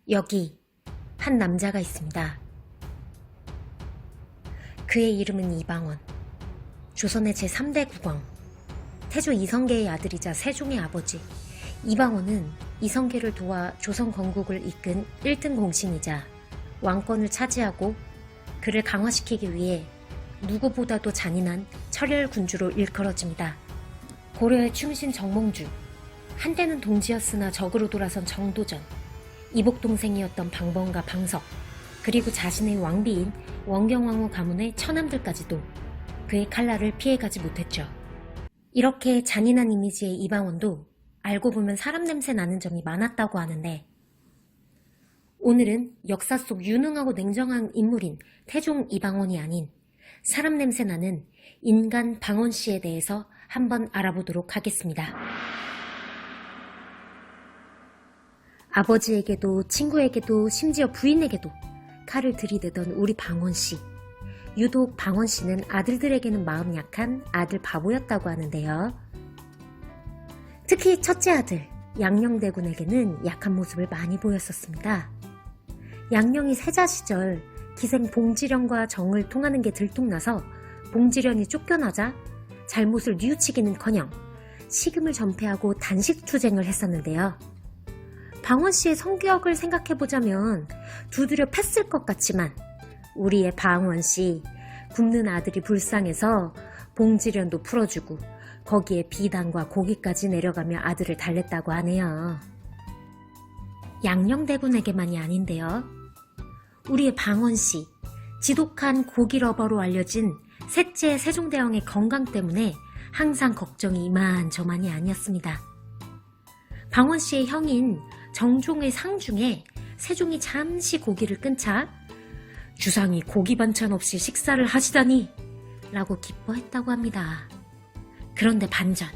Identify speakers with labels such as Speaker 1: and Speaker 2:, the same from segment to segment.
Speaker 1: 여기 한 남자가 있습니다. 그의 이름은 이방원. 조선의 제3대 국왕, 태조 이성계의 아들이자 세종의 아버지. 이방원은 이성계를 도와 조선 건국을 이끈 1등 공신이자 왕권을 차지하고 그를 강화시키기 위해 누구보다도 잔인한 철혈 군주로 일컬어집니다. 고려의 충신 정몽주, 한때는 동지였으나 적으로 돌아선 정도전, 이복 동생이었던 방번과 방석, 그리고 자신의 왕비인 원경왕후 가문의 처남들까지도 그의 칼날을 피해가지 못했죠. 이렇게 잔인한 이미지의 이방원도 알고 보면 사람 냄새 나는 점이 많았다고 하는데, 오늘은 역사 속 유능하고 냉정한 인물인 태종 이방원이 아닌 사람 냄새 나는 인간 방원 씨에 대해서 한번 알아보도록 하겠습니다. 아버지에게도 친구에게도 심지어 부인에게도 칼을 들이대던 우리 방원 씨. 유독 방원 씨는 아들들에게는 마음 약한 아들 바보였다고 하는데요. 특히 첫째 아들 양녕대군에게는 약한 모습을 많이 보였었습니다. 양녕이 세자 시절 기생 봉지련과 정을 통하는 게 들통나서 봉지련이 쫓겨나자 잘못을 뉘우치기는커녕 식음을 전폐하고 단식투쟁을 했었는데요. 방원 씨의 성격을 생각해보자면 두드려 팼을 것 같지만 우리의 방원 씨, 굶는 아들이 불쌍해서 봉지련도 풀어주고 거기에 비단과 고기까지 내려가며 아들을 달랬다고 하네요. 양녕대군에게만이 아닌데요. 우리의 방원 씨, 지독한 고기러버로 알려진 셋째 세종대왕의 건강 때문에 항상 걱정이 이만저만이 아니었습니다. 방원 씨의 형인 정종의 상 중에 세종이 잠시 고기를 끊자 주상이 고기 반찬 없이 식사를 하시다니 라고 기뻐했다고 합니다. 그런데 반전,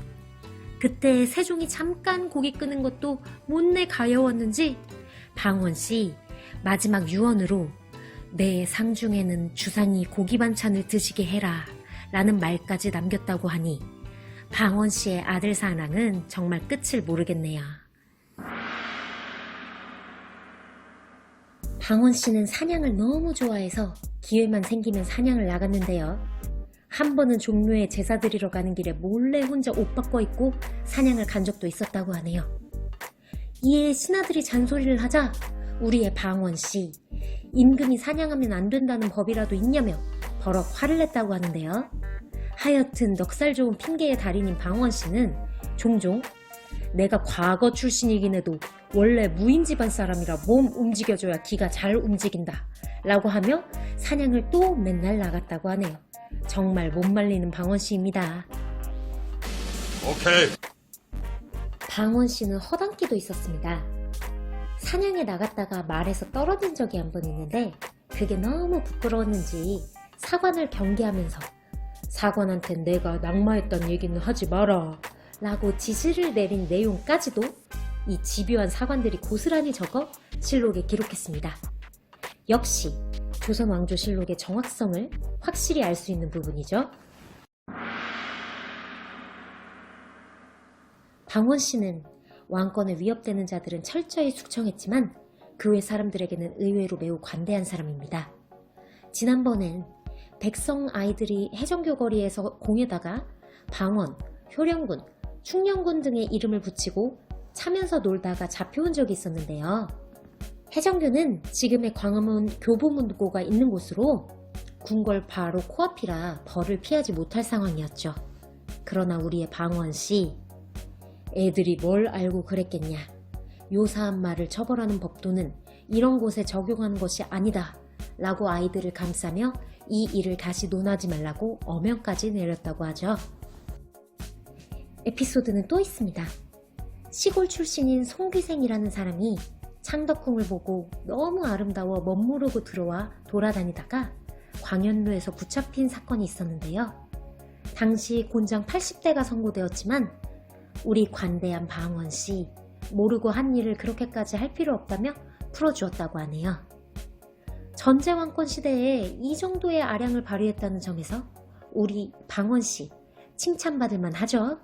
Speaker 1: 그때 세종이 잠깐 고기 끄는 것도 못내 가여웠는지 방원 씨 마지막 유언으로 내 상중에는 주상이 고기 반찬을 드시게 해라 라는 말까지 남겼다고 하니 방원 씨의 아들 사랑은 정말 끝을 모르겠네요. 방원 씨는 사냥을 너무 좋아해서 기회만 생기면 사냥을 나갔는데요. 한 번은 종묘에 제사 드리러 가는 길에 몰래 혼자 옷 바꿔 입고 사냥을 간 적도 있었다고 하네요. 이에 신하들이 잔소리를 하자 우리의 방원 씨, 임금이 사냥하면 안 된다는 법이라도 있냐며 버럭 화를 냈다고 하는데요. 하여튼 넉살 좋은 핑계의 달인인 방원 씨는 종종 내가 과거 출신이긴 해도 원래 무인 집안 사람이라 몸 움직여줘야 기가 잘 움직인다 라고 하며 사냥을 또 맨날 나갔다고 하네요. 정말 못 말리는 방원 씨입니다.
Speaker 2: 오케이.
Speaker 1: 방원 씨는 허당끼도 있었습니다. 사냥에 나갔다가 말에서 떨어진 적이 한 번 있는데 그게 너무 부끄러웠는지 사관을 경계하면서 사관한텐 내가 낙마했단 얘기는 하지 마라 라고 지시를 내린 내용까지도 이 집요한 사관들이 고스란히 적어 실록에 기록했습니다. 역시 조선 왕조실록의 정확성을 확실히 알 수 있는 부분이죠. 방원 씨는 왕권에 위협되는 자들은 철저히 숙청했지만 그 외 사람들에게는 의외로 매우 관대한 사람입니다. 지난번엔 백성 아이들이 해정교 거리에서 공에다가 방원, 효령군, 충령군 등의 이름을 붙이고 차면서 놀다가 잡혀온 적이 있었는데요. 해정교는 지금의 광화문 교보문고가 있는 곳으로 궁궐 바로 코앞이라 벌을 피하지 못할 상황이었죠. 그러나 우리의 방원 씨, 애들이 뭘 알고 그랬겠냐. 요사한 말을 처벌하는 법도는 이런 곳에 적용하는 것이 아니다 라고 아이들을 감싸며 이 일을 다시 논하지 말라고 어명까지 내렸다고 하죠. 에피소드는 또 있습니다. 시골 출신인 송귀생이라는 사람이 창덕궁을 보고 너무 아름다워 멋모르고 들어와 돌아다니다가 광연루에서 붙잡힌 사건이 있었는데요. 당시 곤장 80대가 선고되었지만 우리 관대한 방원 씨, 모르고 한 일을 그렇게까지 할 필요 없다며 풀어주었다고 하네요. 전제왕권 시대에 이 정도의 아량을 발휘했다는 점에서 우리 방원 씨 칭찬받을 만하죠.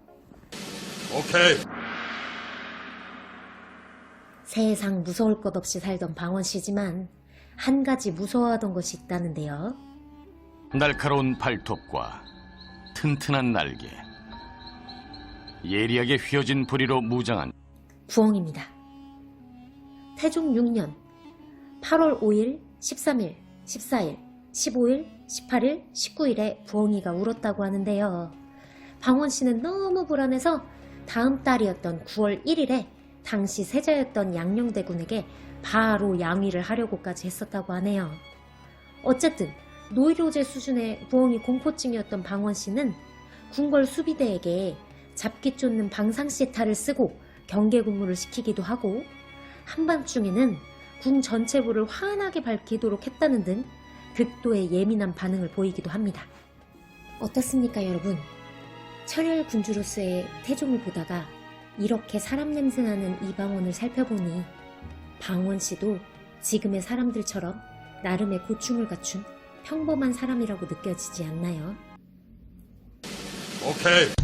Speaker 2: 오케이.
Speaker 1: 세상 무서울 것 없이 살던 방원 씨지만 한 가지 무서워하던 것이 있다는데요.
Speaker 2: 날카로운 발톱과 튼튼한 날개, 예리하게 휘어진 부리로 무장한
Speaker 1: 부엉입니다. 태종 6년 8월 5일, 13일, 14일, 15일, 18일, 19일에 부엉이가 울었다고 하는데요. 방원 씨는 너무 불안해서 다음 달이었던 9월 1일에 당시 세자였던 양녕대군에게 바로 양위를 하려고까지 했었다고 하네요. 어쨌든 노이로제 수준의 부엉이 공포증이었던 방원 씨는 궁궐 수비대에게 잡기 쫓는 방상시 탈을 쓰고 경계 근무를 시키기도 하고 한밤중에는 궁 전체부를 환하게 밝히도록 했다는 등 극도의 예민한 반응을 보이기도 합니다. 어떻습니까, 여러분? 철혈 군주로서의 태종을 보다가 이렇게 사람 냄새나는 이 방원을 살펴보니 방원 씨도 지금의 사람들처럼 나름의 고충을 갖춘 평범한 사람이라고 느껴지지 않나요?
Speaker 3: 오케이.